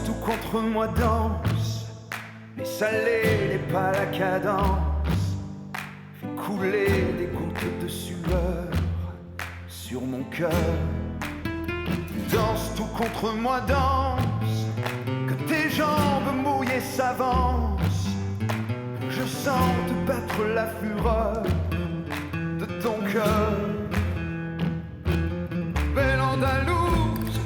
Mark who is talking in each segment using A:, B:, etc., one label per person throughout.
A: Danse, tout contre moi danse. Les salés, les pas, la cadence. Fais couler des gouttes de sueur sur mon cœur. Danse, tout contre moi danse. Que tes jambes mouillées s'avancent. Je sens te battre la fureur de ton cœur. Belle Andalouse,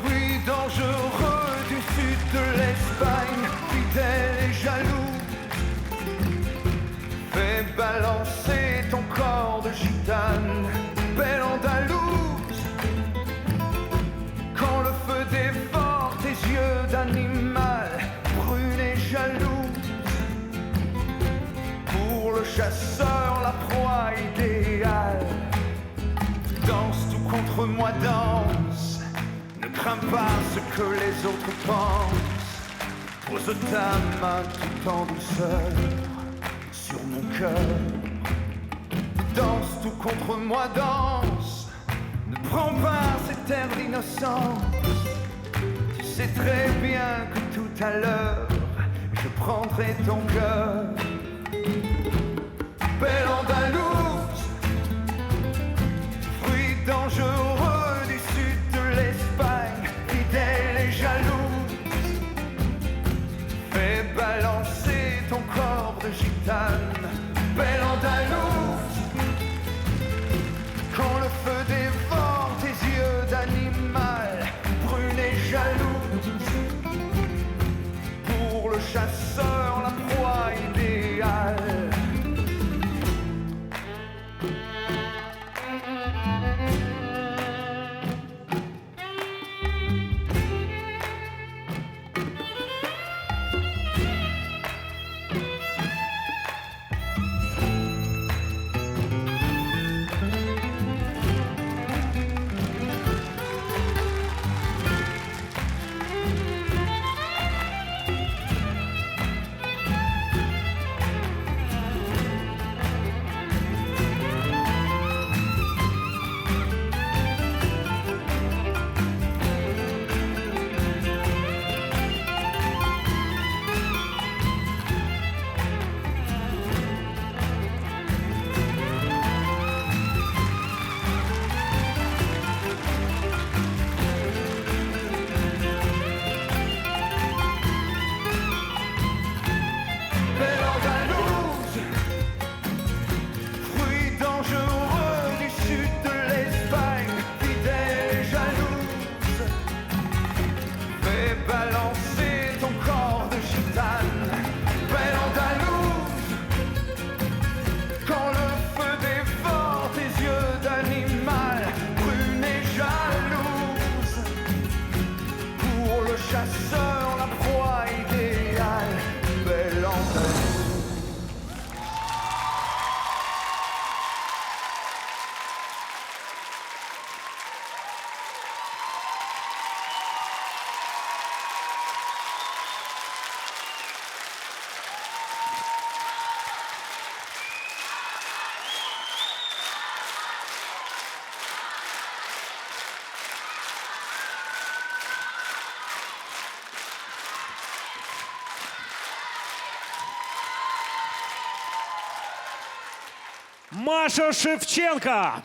A: fruit dangereux du sud de l'Espagne, fidèle et jaloux. Fais balancer ton corps de gitane, belle Andalouse. Quand le feu dévore tes yeux d'animal, brune et jalouse. Pour le chasseur, la proie idéale. Danse, tout contre moi danse. Ne crains pas ce que les autres pensent. Pose ta main tout en douceur sur mon cœur. Danse, tout contre moi danse. Ne prends pas cet air d'innocence. Tu sais très bien que tout à l'heure je prendrai ton cœur. Belle Andalouse, fruit dangereux du sud de l'Espagne, fidèle et jalouse. Fais balancer ton corps de gitane, belle Andalouse. Quand le feu dévore tes yeux d'animal, brune et jalouse. Pour le chasseur, la proie idéale.
B: Маша Шевченко!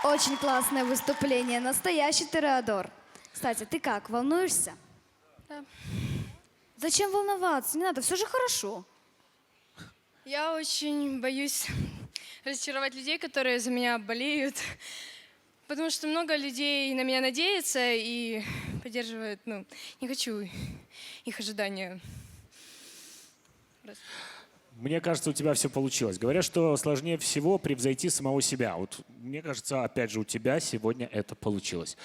C: Очень классное выступление, настоящий тореадор. Кстати, ты как, волнуешься?
D: Да.
C: Зачем волноваться? Не надо, все же хорошо.
D: Я очень боюсь разочаровать людей, которые за меня болеют, потому что много людей на меня надеются и поддерживают. Ну, не хочу их ожидания.
B: Мне кажется, у тебя все получилось. Говорят, что сложнее всего превзойти самого себя. Вот мне кажется, опять же, у тебя сегодня это получилось.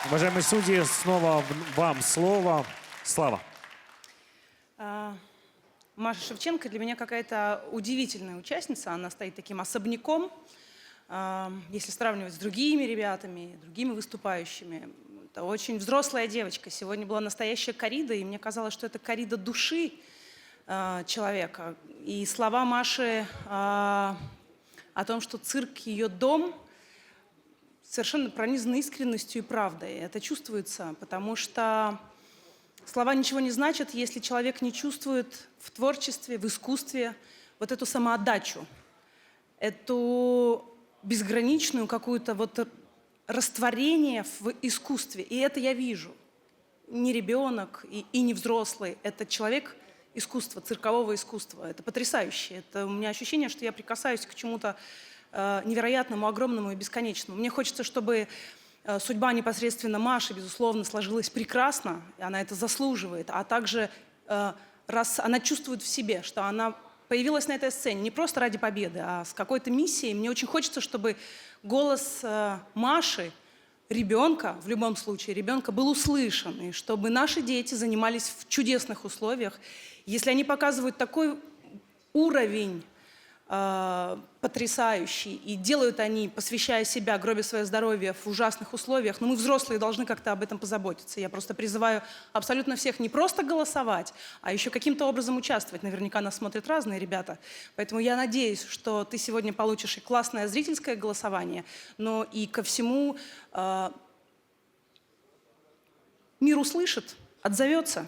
B: Уважаемые судьи, снова вам слово. Слава.
E: Маша Шевченко для меня какая-то удивительная участница. Она стоит таким особняком, если сравнивать с другими ребятами, другими выступающими. Это очень взрослая девочка. Сегодня была настоящая коррида, и мне казалось, что это коррида души человека. И слова Маши о том, что цирк — ее дом, совершенно пронизаны искренностью и правдой. Это чувствуется, потому что слова ничего не значат, если человек не чувствует в творчестве, в искусстве вот эту самоотдачу, эту безграничную какую-то вот растворение в искусстве. И это я вижу. Не ребенок и не взрослый. Это человек искусства, циркового искусства. Это потрясающе. Это у меня ощущение, что я прикасаюсь к чему-то невероятному, огромному и бесконечному. Мне хочется, чтобы судьба непосредственно Маши, безусловно, сложилась прекрасно, и она это заслуживает, а также раз она чувствует в себе, что она появилась на этой сцене не просто ради победы, а с какой-то миссией. Мне очень хочется, чтобы голос Маши, ребенка, в любом случае, ребенка был услышан, и чтобы наши дети занимались в чудесных условиях. Если они показывают такой уровень потрясающий, и делают они, посвящая себя, гробя свое здоровье в ужасных условиях, но мы, взрослые, должны как-то об этом позаботиться. Я просто призываю абсолютно всех не просто голосовать, а еще каким-то образом участвовать. Наверняка нас смотрят разные ребята. Поэтому я надеюсь, что ты сегодня получишь и классное зрительское голосование, но и ко всему мир услышит, отзовется.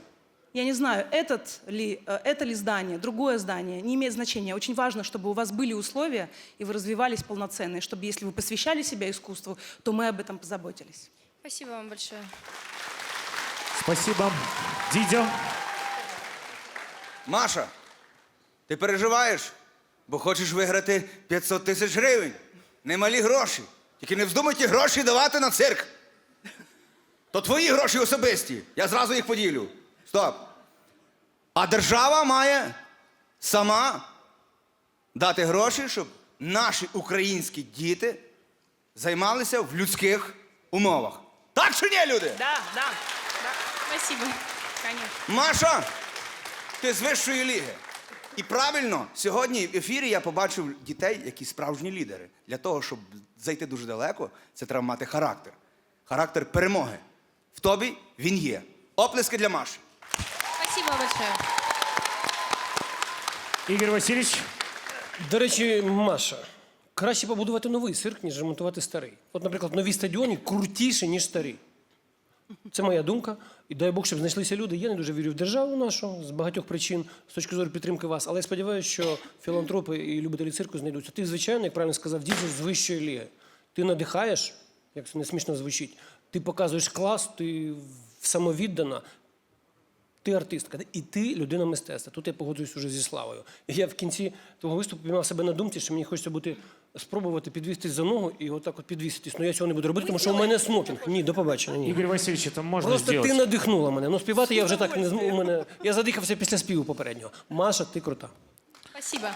E: Я не знаю, это ли здание, другое здание, не имеет значения. Очень важно, чтобы у вас были условия, и вы развивались полноценно, и чтобы, если вы посвящали себя искусству, то мы об этом позаботились.
D: Спасибо вам большое.
B: Спасибо. Дідьо.
F: Маша, ти переживаєш, бо хочеш виграти 500 тисяч гривень. Немалі гроші. Тільки не вздумай ті гроші давати на цирк. То твої гроші особисті. Я зразу їх поділю. Стоп. А держава має сама дати гроші, щоб наші українські діти займалися в людських умовах. Так чи ні, люди?
E: Да.
D: Спасибо.
E: Конечно.
F: Маша, ти з вищої ліги. І правильно, сьогодні в ефірі я побачив дітей, які справжні лідери. Для того, щоб зайти дуже далеко, це треба мати характер. Характер перемоги. В тобі він є. Оплески для Маші.
D: Спасибо большое.
B: Ігор Васильович.
G: До речі, Маша, краще побудувати новий цирк, ніж ремонтувати старий. От, наприклад, нові стадіони крутіші, ніж старі. Це моя думка. І дай Бог, щоб знайшлися люди. Я не дуже вірю в державу нашу з багатьох причин, з точки зору підтримки вас. Але я сподіваюся, що філантропи і любителі цирку знайдуться. Ти, звичайно, як правильно сказав Дідзо, з вищої ліги. Ти надихаєш, як це не смішно звучить, ти показуєш клас, ти самовіддана. Ти артистка, і ти людина мистецтва. Тут я погоджуюсь уже зі Славою. І я в кінці того виступу піймав себе на думці, що мені хочеться спробувати підвістись за ногу і отак от підвіситись. Ну я цього не буду робити, тому що у мене смокінг. Ні, до побачення. Ні.
B: Ігор Васильович, це можна
G: Просто
B: зробити.
G: ти надихнула мене. Ну співати я вже так не зможу. Я задихався після співу попереднього. Маша, ти крута.
D: Спасибо.